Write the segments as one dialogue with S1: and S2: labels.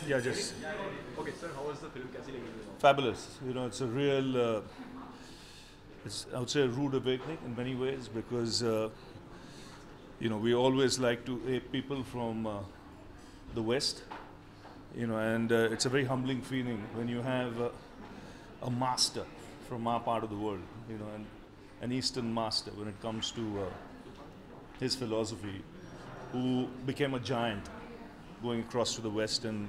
S1: Yeah, just
S2: Okay, sir, how was the film? कैसी लगी?
S1: fabulous. You know, it's a real, it's, I would say, a rude awakening in many ways because, you know, we always like to ape people from the West, you know, and it's a very humbling feeling when you have a master from our part of the world, you know, and an Eastern master when it comes to his philosophy, who became a giant going across to the West and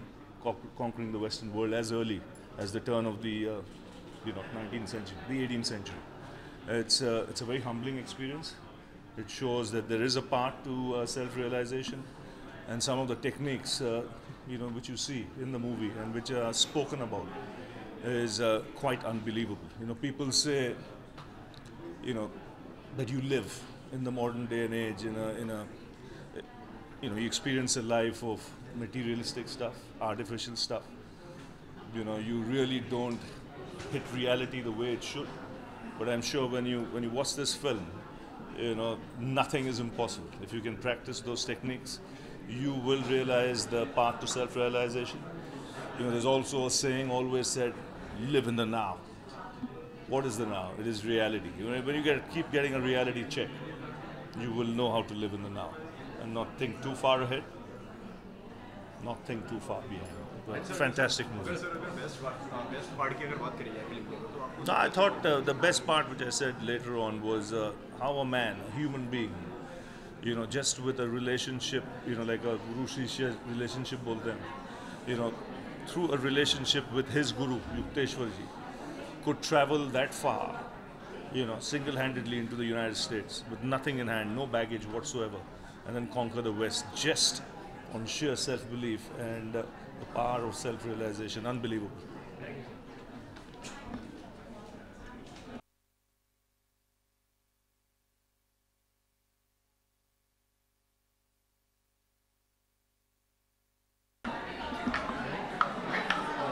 S1: conquering the Western world as early as the turn of the you know, 19th century, the 18th century. It's a very humbling experience. It shows that there is a path to self-realization, and some of the techniques you know, which you see in the movie and which are spoken about is quite unbelievable. You know, people say, you know, that you live in the modern day and age in a you know, you experience a life of materialistic stuff, artificial stuff. You know, you really don't hit reality the way it should. But I'm sure when you watch this film, you know, nothing is impossible. If you can practice those techniques, you will realize the path to self-realization. You know, there's also a saying always said, live in the now. What is the now? It is reality. You know, when you keep getting a reality check, you will know how to live in the now and not think too far ahead, not think too far behind. But fantastic movie.
S2: best part की अगर बात करें film की,
S1: No, I thought the best part, which I said later on, was how a man, a human being, you know, just with a relationship, you know, like a guru shishya relationship, bolte hain, you know, through a relationship with his guru, Yukteswarji, could travel that far, you know, single-handedly into the United States with nothing in hand, no baggage whatsoever, and then conquer the West just on sheer self-belief and the power of self-realization. Unbelievable.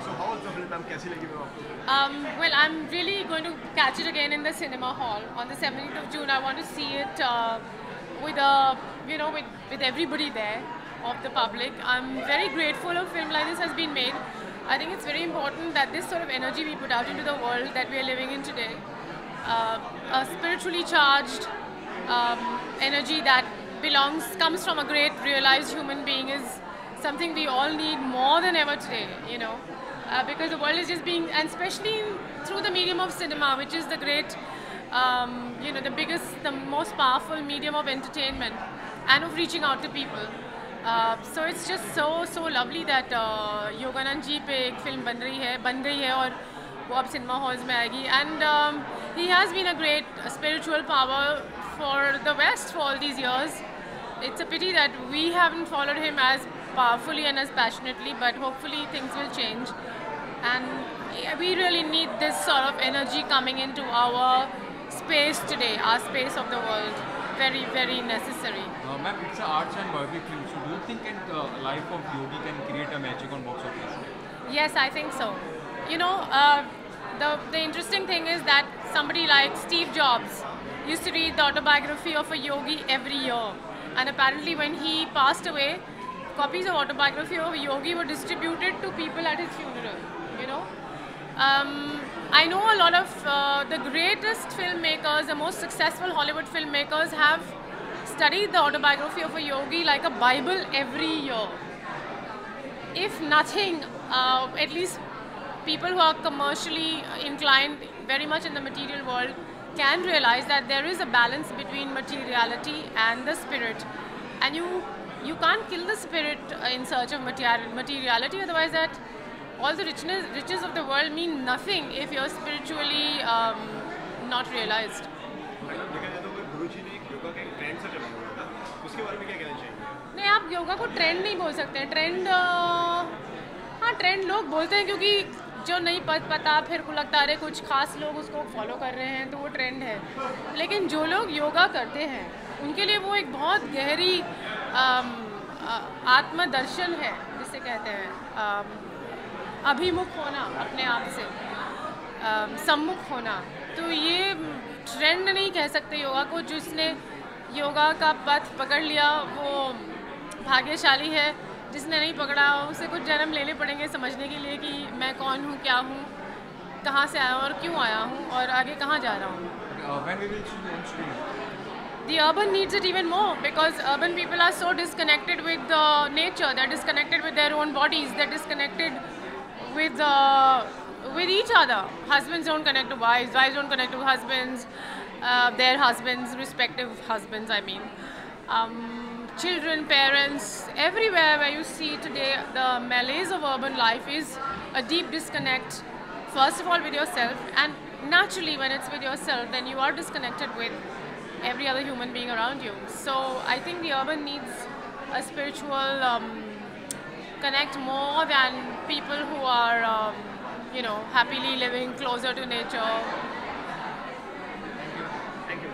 S2: So how was the film? Ma'am कैसी लगी ma'am आपको?
S3: Well, I'm really going to catch it again in the cinema hall on the 17th of June. I want to see it with you know, with everybody there of the public. I'm very grateful a film like this has been made. I think it's very important that this sort of energy we put out into the world that we are living in today, a spiritually charged energy that comes from a great realized human being, is something we all need more than ever today, you know. Because the world is just being, and especially through the medium of cinema, which is the great, you know, the biggest, the most powerful medium of entertainment and of reaching out to people. So it's just so lovely that Yogananda जी पे एक film बन गई है और वो अब cinema halls में आएगी. And he has been a great spiritual power for the West for all these years. It's a pity that we haven't followed him as powerfully and as passionately, but hopefully things will change. And we really need this sort of energy coming into our space today, our space of the world. Very, very necessary.
S4: Ma'am, it's an arts and biopic film. So do you think the life of Yogi can create a magic on box office?
S3: Yes, I think so. You know, the interesting thing is that somebody like Steve Jobs used to read the autobiography of a yogi every year. And apparently when he passed away, copies of autobiography of a yogi were distributed to people at his funeral, you know. I know a lot of the greatest filmmakers, the most successful Hollywood filmmakers have studied the autobiography of a yogi like a Bible every year. If nothing, at least people who are commercially inclined very much in the material world can realize that there is a balance between materiality and the spirit. And you can't kill the spirit in search of materiality, otherwise that all the riches of the world mean nothing if you're spiritually not realized. नहीं, आप योगा को trend नहीं बोल सकते हैं. Trend, हाँ, trend लोग बोलते हैं क्योंकि जो नहीं पता फिर को लगता है कुछ खास लोग उसको फॉलो कर रहे हैं तो वो ट्रेंड है. लेकिन जो लोग योगा करते हैं उनके लिए वो एक बहुत गहरी आत्मदर्शन है, जिसे कहते हैं अभिमुख होना, अपने आप से सम्मुख होना. तो ये ट्रेंड नहीं कह सकते योगा को. जिसने योगा का पथ पकड़ लिया वो भाग्यशाली है. जिसने नहीं पकड़ा उसे कुछ जन्म लेने पड़ेंगे समझने के लिए कि मैं कौन हूँ, क्या हूँ, कहाँ से आया हूँ और क्यों आया हूँ और आगे कहाँ जा रहा हूँ.
S4: When we will see you on screen?
S3: The urban needs it even more because urban people are so disconnected with nature. They're disconnected with their own bodies. They're disconnected with each other. Husbands don't connect to wives. Wives don't connect to husbands. Their husbands, respective husbands, I mean. Children, parents, everywhere where you see today the malaise of urban life is a deep disconnect. First of all, with yourself, and naturally, when it's with yourself, then you are disconnected with every other human being around you. So I think the urban needs a spiritual connect more than people who are, happily living closer to nature.
S2: Thank you.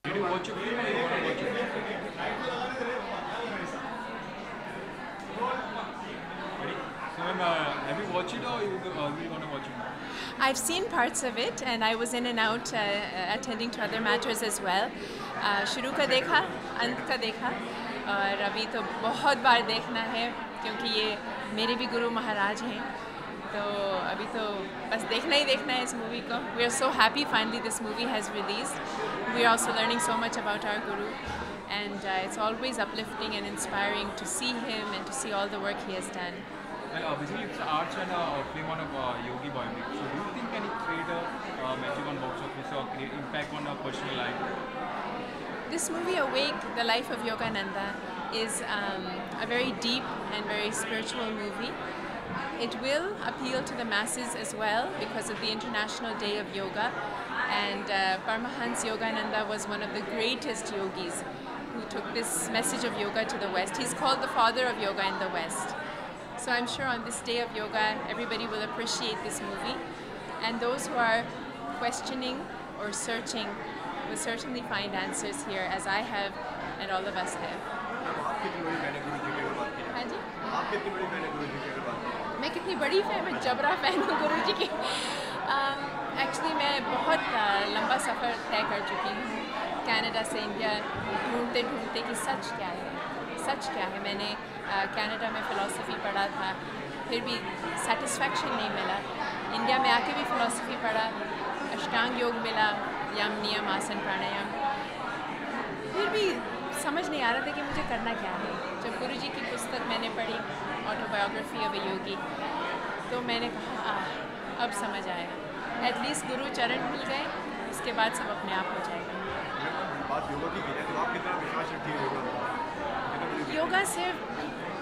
S4: Did you watch it or you want to watch it? Ready? So have you watched it or you really want to watch it?
S5: I've seen parts of it and I was in and out attending to other matters as well. शुरू का देखा, अंत का देखा और अभी तो बहुत बार देखना है क्योंकि ये मेरे भी गुरु महाराज हैं. तो अभी तो बस देखना ही देखना है इस मूवी को. We are so happy finally this movie has released. We are also learning so much about our guru and it's always uplifting and inspiring to see him and to see all the work he has done.
S4: Well, basically it's arts and film on a yogi biopic. So do you think can it create a magic on box office or create impact on a personal life?
S5: This movie, Awake, the life of Yogananda, is a very deep and very spiritual movie. It will appeal to the masses as well because of the International Day of Yoga. And Paramahansa Yogananda was one of the greatest yogis who took this message of yoga to the West. He's called the father of yoga in the West. So I'm sure on this day of yoga, everybody will appreciate this movie. And those who are questioning or searching will certainly find answers here, as I have and all of us have.
S2: आप कितनी बड़ी fan है गुरु जी के बात की?
S5: हाँ जी?
S2: आप कितनी बड़ी फैन है गुरु जी के बात की?
S5: मैं कितनी बड़ी फैन, मैं जबरा फैन हूँ गुरु जी की. एक्चुअली मैं बहुत लंबा सफ़र तय कर चुकी हूँ कनाडा से इंडिया ढूंढते ढूंढते कि सच क्या है, सच क्या है. मैंने कनाडा में फ़िलासफ़ी पढ़ा था, फिर भी सेटिस्फैक्शन नहीं मिला. इंडिया में आके भी फ़िलासफ़ी पढ़ा, अष्टांग योग मिला, यम नियम आसन प्राणायाम, फिर भी समझ नहीं आ रहा था कि मुझे करना क्या है. जब गुरु जी की पुस्तक मैंने पढ़ी, ऑटोबायोग्राफी ऑफ अ योगी, तो मैंने कहा अब समझ आया. एटलीस्ट गुरु चरण मिल गए, उसके बाद सब अपने आप हो जाएगा.
S2: बात योगा की है तो आप कितना विश्वास रखती है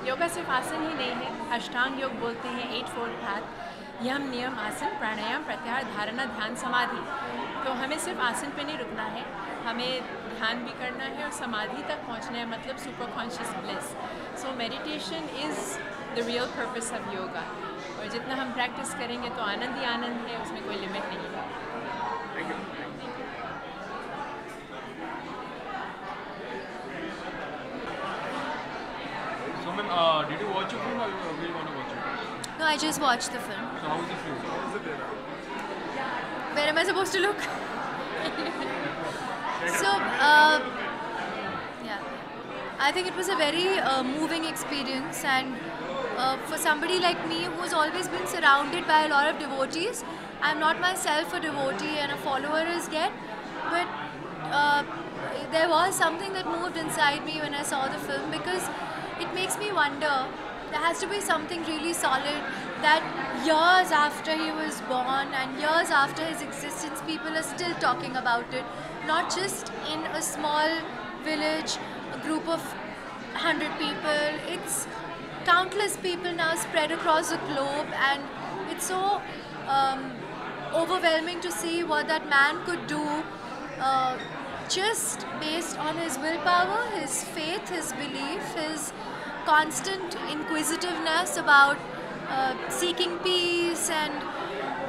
S5: योगा सिर्फ आसन ही नहीं है. अष्टांग योग बोलते हैं 8 फोल्ड पाथ, यम नियम आसन प्राणायाम प्रत्याहार धारणा ध्यान समाधि. तो हमें सिर्फ आसन पे नहीं रुकना है, हमें ध्यान भी करना है और समाधि तक पहुंचना है, मतलब super conscious bliss. So meditation is the real purpose of yoga. और जितना हम प्रैक्टिस करेंगे तो आनंद ही आनंद है, उसमें कोई लिमिट नहीं है.
S4: So ma'am, did you watch a film or you really want to watch it?
S6: No, I just watched the film.
S4: So how is the film?
S6: Where am I supposed to look? So, yeah, I think it was a very moving experience, and for somebody like me who's always been surrounded by a lot of devotees, I'm not myself a devotee and a follower as yet, but there was something that moved inside me when I saw the film, because it makes me wonder, there has to be something really solid that years after he was born and years after his existence, people are still talking about it. Not just in a small village, a group of 100 people. It's countless people now spread across the globe, and it's so overwhelming to see what that man could do just based on his willpower, his faith, his belief, his constant inquisitiveness about seeking peace and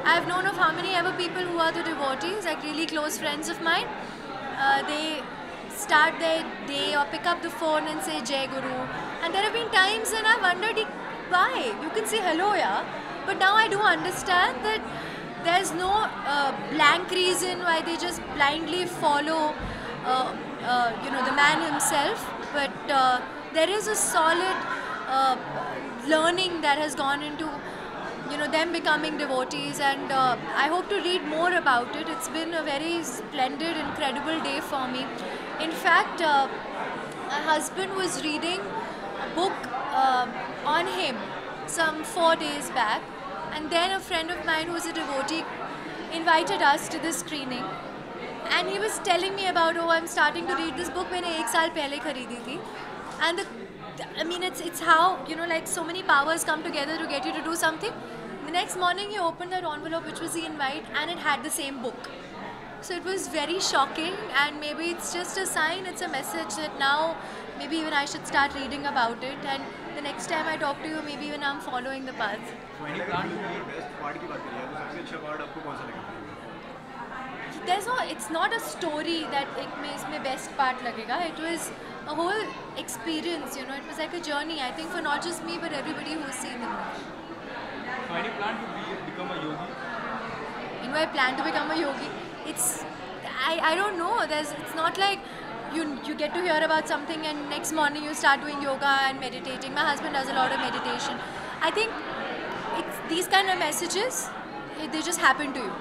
S6: I've known of how many ever people who are the devotees, like really close friends of mine. They start their day or pick up the phone and say Jai Guru. And there have been times when I wondered why. You can say hello, yeah. But now I do understand that there's no blank reason why they just blindly follow the man himself. But there is a solid learning that has gone into them becoming devotees, and I hope to read more about it. It's been a very splendid, incredible day for me. In fact, my husband was reading a book on him some 4 days back, and then a friend of mine who is a devotee invited us to the screening, and he was telling me about, I'm starting to read this book मैंने 1 साल पहले खरीदी थी, and it's how like so many powers come together to get you to do something. The next morning he opened that envelope which was the invite, and it had the same book. So it was very shocking, and maybe it's just a sign, it's a message that now maybe even I should start reading about it, and the next time I talk to you maybe even I'm following the path.
S2: So any plan to be best part की बात करिए, तो सबसे अच्छा part आपको कौन सा लगा?
S6: It's not a story that इसमें best part लगेगा. It was a whole experience, it was like a journey, I think, for not just me but everybody who's seen the movie.
S4: So any plan to become a yogi?
S6: I plan to become a yogi. I don't know. It's not like you get to hear about something and next morning you start doing yoga and meditating. My husband does a lot of meditation. I think it's these kind of messages, they just happen to you.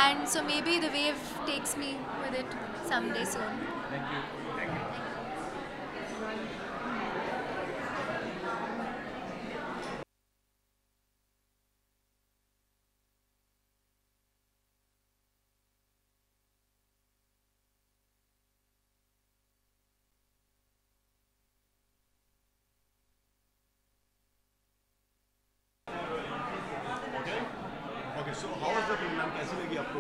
S6: And so maybe the wave takes me with it someday soon.
S4: Thank you.
S2: Thank you. Okay, so how was the film, ma'am? कैसी लगी आपको?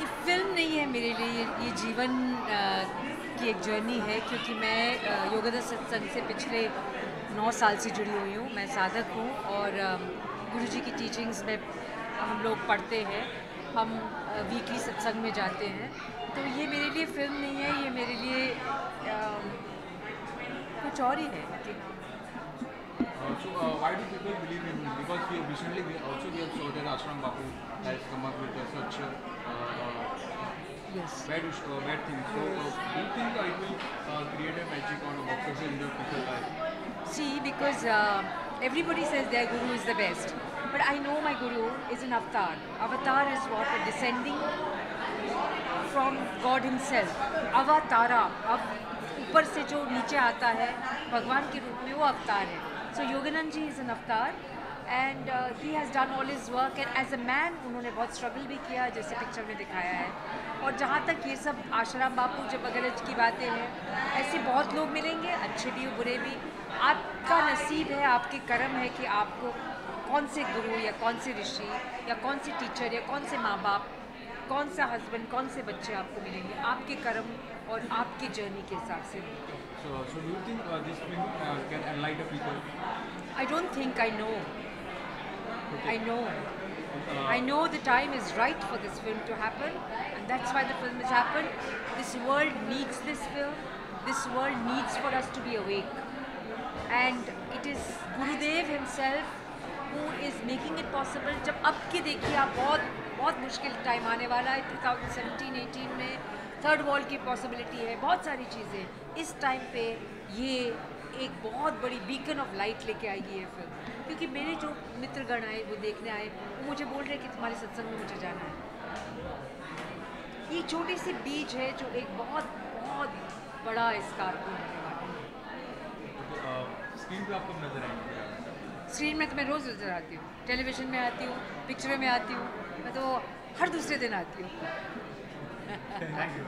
S7: ये film नहीं है मेरे लिए, ये जीवन की एक जर्नी है, क्योंकि मैं योगानंद सत्संग से पिछले 9 साल से जुड़ी हुई हूँ. मैं साधक हूँ और गुरुजी की टीचिंग्स में हम लोग पढ़ते हैं, हम वीकली सत्संग में जाते हैं. तो ये मेरे लिए फिल्म नहीं है, ये मेरे लिए कुछ और ही है.
S4: So why do people believe in him? Because we have saw that Ashram Bapu has come up with such bad things. So do you think it will create a magic on a box in the people's life?
S7: See, because everybody says their guru is the best, but I know my guru is an avatar. Avatar is what? A descending from God himself. Avatara, अब ऊपर से जो नीचे आता है भगवान के रूप में, वो अवतार है. So Yogananda ji is an avatar, and he has done all his work, and as a man उन्होंने बहुत struggle भी किया, जैसे पिक्चर में दिखाया है. और जहाँ तक ये सब आश्रम बापू जब वगैरह की बातें हैं, ऐसे बहुत लोग मिलेंगे, अच्छे भी बुरे भी. आपका नसीब है, आपके कर्म है कि आपको कौन से गुरु या कौन से ऋषि या कौन से टीचर या कौन से माँ बाप, कौन सा हस्बैंड, कौन से बच्चे आपको मिलेंगे, आपके कर्म और आपकी जर्नी के हिसाब से.
S4: So do you think this film can enlighten people?
S7: I don't think I know. I know. I know the time is right for this film to happen, and that's why the film has happened. This world needs this film. This world needs for us to be awake. And it is Gurudev himself who is making it possible. जब अब की देखिए आप, बहुत मुश्किल time आने वाला है 2017-18 में. थर्ड वर्ल्ड की पॉसिबिलिटी है, बहुत सारी चीज़ें. इस टाइम पे ये एक बहुत बड़ी बीकन ऑफ लाइट लेके आएगी ये फिल्म, क्योंकि मेरे जो मित्रगण आए, वो देखने आए, वो मुझे बोल रहे हैं कि तुम्हारे सत्संग में मुझे जाना है. ये छोटी सी बीज है जो एक बहुत बहुत बड़ा स्कार को होने वाला है.
S4: स्क्रीन पे आप कब नजर आएंगे?
S7: स्क्रीन में तो मैं रोज़ नजर आती हूँ, टेलीविज़न में आती हूँ, पिक्चरों में आती हूँ, मैं तो हर दूसरे दिन आती हूँ.
S2: Thank you.